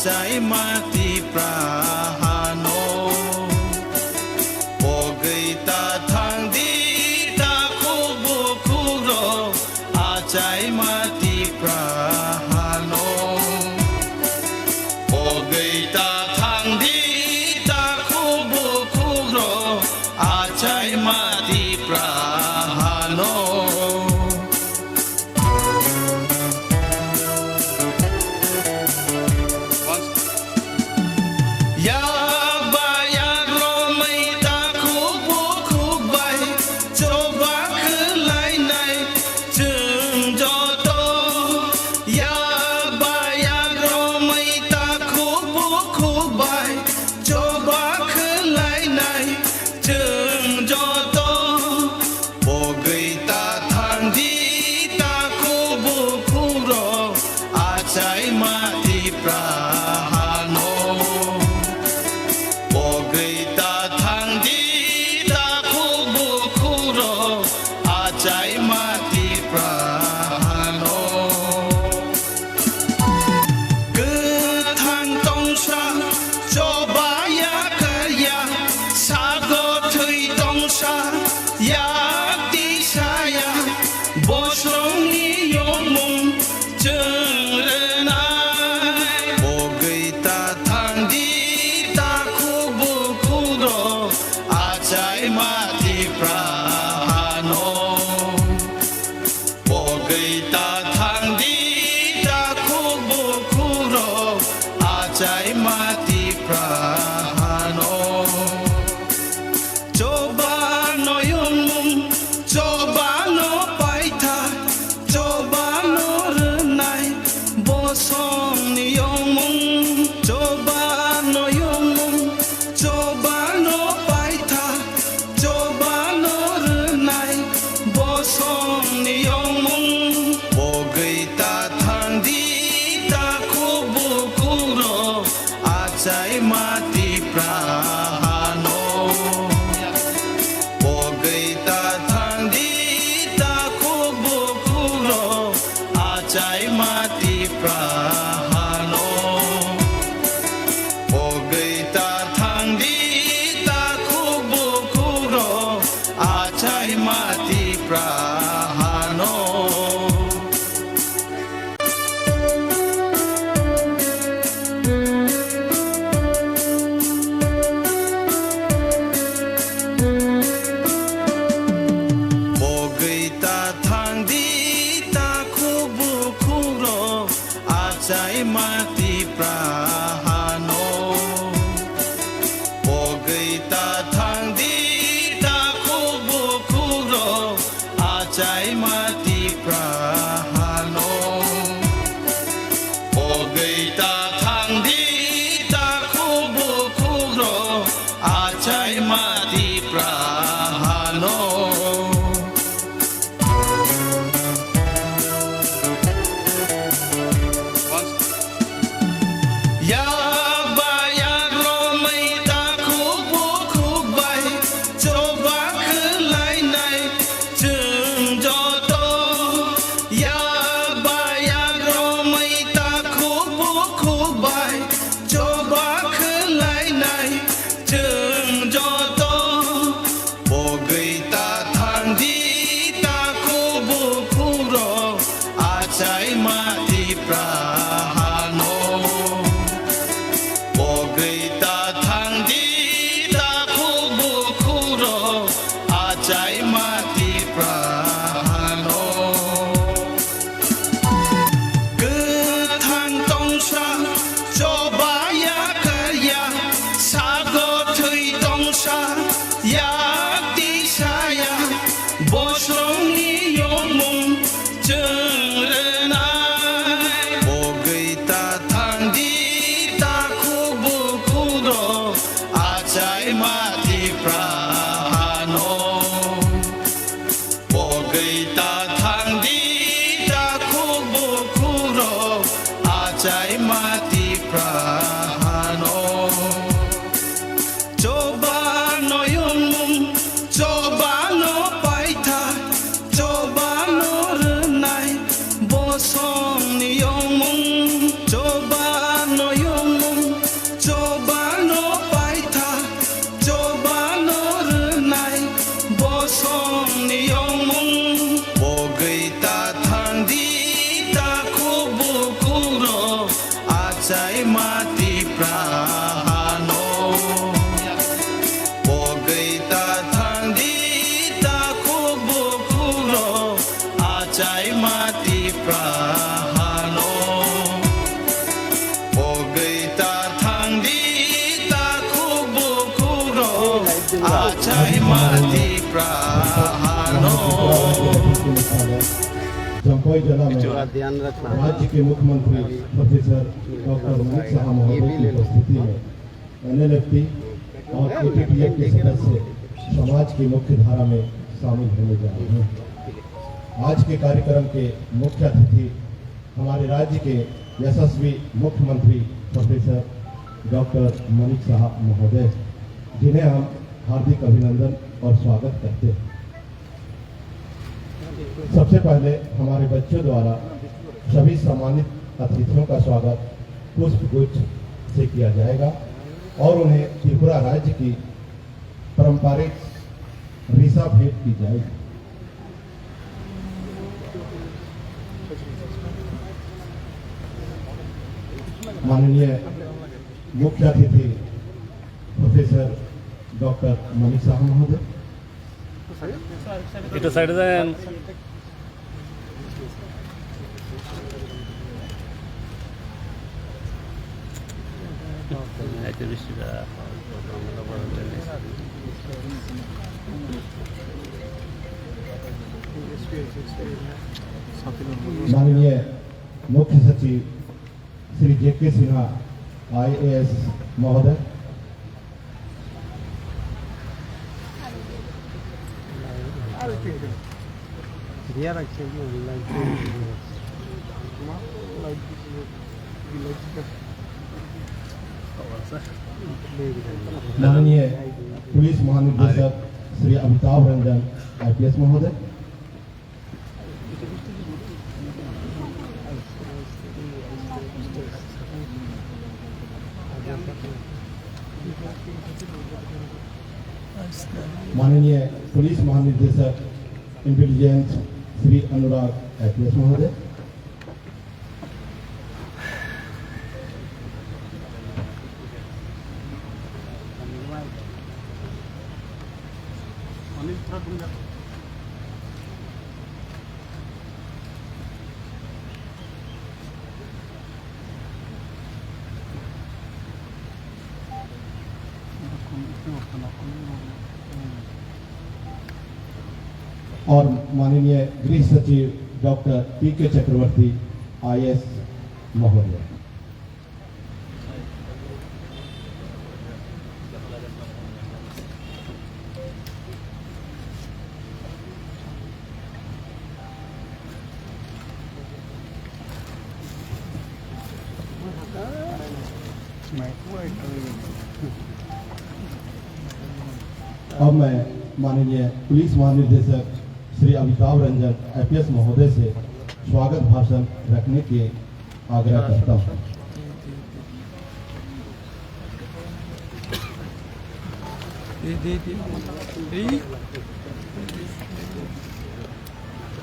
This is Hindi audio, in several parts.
acai mati prahano Pogai ta thang di ta kubu kuro acai mati prahano Pogai ta thang di ta kubu kuro acai mati prahano song ni yong mong cho ba no yong acai mati prahano Bogai ta thang di ta kubu kuro acai mati prahano Bogai ta thang di ta kubu kuro acai mati prahano जम्पोई जिला में राज्य के मुख्यमंत्री प्रोफेसर डॉक्टर मनिक साहा महोदय की उपस्थिति में NLFT और ATTF के सदस्य समाज की मुख्य धारा में शामिल होने जा रहे हैं। आज के कार्यक्रम के मुख्य अतिथि हमारे राज्य के यशस्वी मुख्यमंत्री प्रोफेसर डॉक्टर मनिक साहा महोदय, जिन्हें हम हार्दिक अभिनंदन और स्वागत करते हैं। सबसे पहले हमारे बच्चों द्वारा सभी सम्मानित अतिथियों का स्वागत पुष्पगुच्छ से किया जाएगा और उन्हें त्रिपुरा राज्य की पारंपरिक रीसा भेंट की जाएगी। माननीय मुख्य अतिथि प्रोफेसर डॉक्टर मनिक साहा महोदय, এটা সাইডে দেন। माननीय मुख्य सचिव श्री JK सिन्हा IAS महोदय, माननीय पुलिस महानिदेशक श्री अमिताभ रंजन IPS महोदय, माननीय पुलिस महानिदेशक इंटेलिजेंस श्री अनुराग IPS महोदय, और माननीय गृह सचिव डॉक्टर PK चक्रवर्ती IAS महोदय। अब मैं माननीय पुलिस महानिदेशक श्री अमिताभ रंजन IPS महोदय से स्वागत भाषण रखने के आग्रह करता हूँ।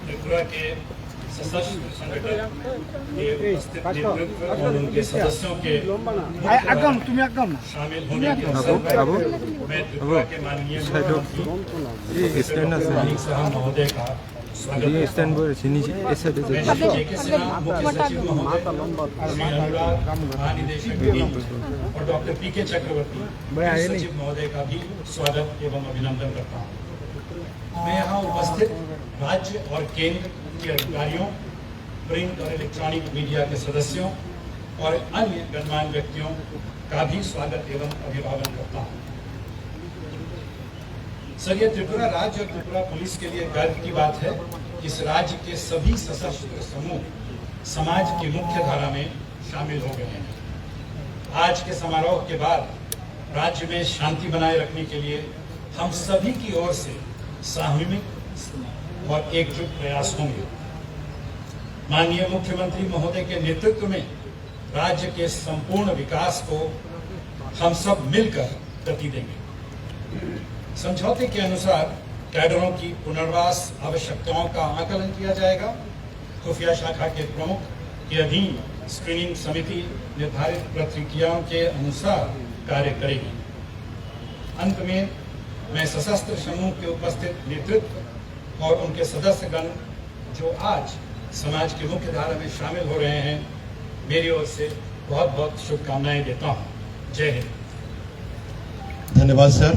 त्रिपुरा के सशस्त्र संगठन के उपस्थित नेतृत्व और उनके सदस्यों के शामिल होने के अवसर पर मैं त्रिपुरा के माननीय मुख्यमंत्री मनिक साहा महोदय का स्वागत करता हूं। JK सिन्हा मुख्य सचिव महोदय, श्री अनुराग महानिदेशक और डॉक्टर PK चक्रवर्ती सचिव महोदय का भी स्वागत एवं अभिनंदन करता हूँ। मैं यहाँ उपस्थित राज्य और केंद्र के अधिकारियों, प्रिंट और इलेक्ट्रॉनिक मीडिया के सदस्यों और अन्य गणमान्य व्यक्तियों का भी स्वागत एवं अभिवादन करता हूँ। सर, ये त्रिपुरा राज्य और त्रिपुरा पुलिस के लिए गर्व की बात है कि इस राज्य के सभी सशस्त्र समूह समाज की मुख्य धारा में शामिल हो गए हैं। आज के समारोह के बाद राज्य में शांति बनाए रखने के लिए हम सभी की ओर से सामूहिक और एकजुट प्रयास होंगे। माननीय मुख्यमंत्री महोदय के नेतृत्व में राज्य के संपूर्ण विकास को हम सब मिलकर गति देंगे। समझौते के अनुसार कैडरों की पुनर्वास आवश्यकताओं का आकलन किया जाएगा। खुफिया शाखा के प्रमुख के अधीन स्क्रीनिंग समिति निर्धारित प्रक्रियाओं के अनुसार कार्य करेगी। अंत में मैं सशस्त्र समूह के उपस्थित नेतृत्व और उनके सदस्यगण जो आज समाज की मुख्य धारा में शामिल हो रहे हैं, मेरी ओर से बहुत बहुत शुभकामनाएं देता हूं। जय हिंद। धन्यवाद सर।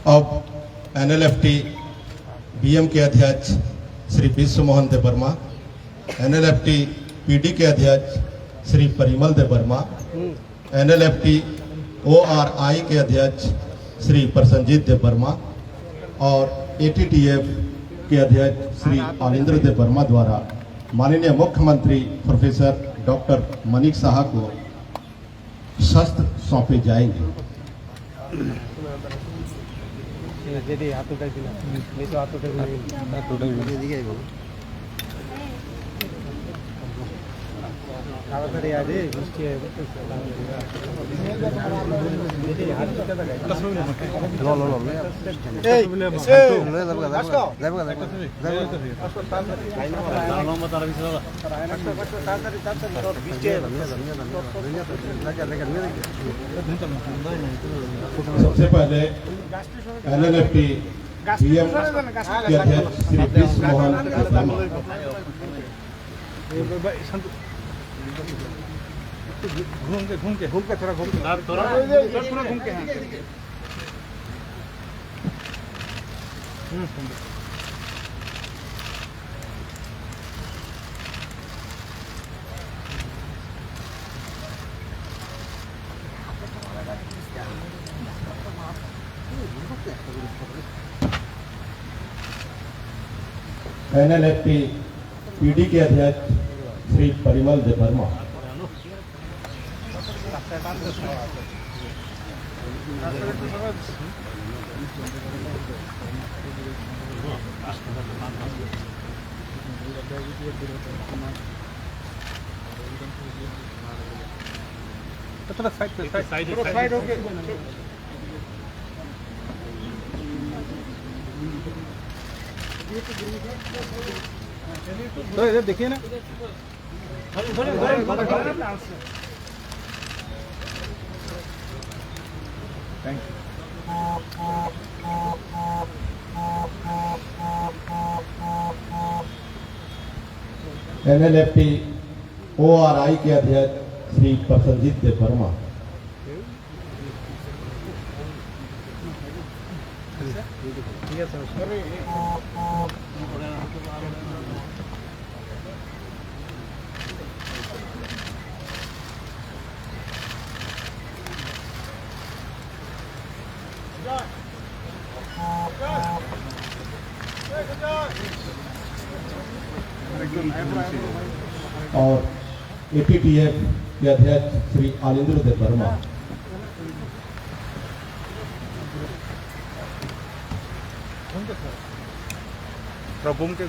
अब NLFT BM के अध्यक्ष श्री विश्व मोहन देव वर्मा, NLFT PD के अध्यक्ष श्री परिमल देव वर्मा, NLFT ORI के अध्यक्ष श्री प्रसन्नजीत देव वर्मा और ATTF के अध्यक्ष श्री आलिंद्र देव वर्मा द्वारा माननीय मुख्यमंत्री प्रोफेसर डॉक्टर मनीष साहा को शस्त्र सौंपे जाएंगे। सबसे पहले NLFT BM के अध्यक्ष श्री विश्व मोहन देव वर्मा। घूम के थोड़ा घूम के NLFT PD के अध्यक्ष श्री परिमल देव वर्मा। थोड़ा साइड हो गए। तो इधर देखिए ना। Thank you. NLFT ORI के अध्यक्ष श्री प्रसन्नजीत देव वर्मा। और ATTF के अध्यक्ष श्री आलिंद्र देव वर्मा। घूम के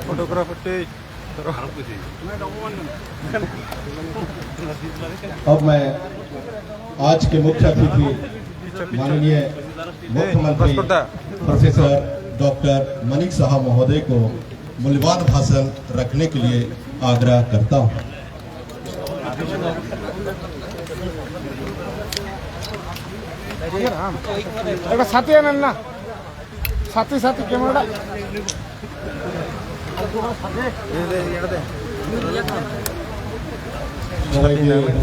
फोटोग्राफर। अब मैं आज के मुख्य अतिथि माननीय मुख्यमंत्री प्रोफेसर डॉक्टर मनीष साहा महोदय को मूल्यवान भाषण रखने के लिए आग्रह करता हूं। साथी है ना, साथी कैमरा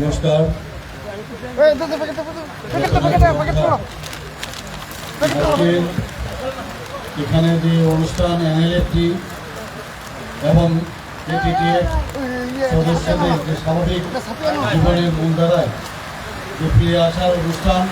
नमस्कार। এখানে যে অনুষ্ঠান NLFT এবং ATTF সদস্যদের যে স্বাভাবিক জীবনের মূল ধারায় ফিরে আসার অনুষ্ঠান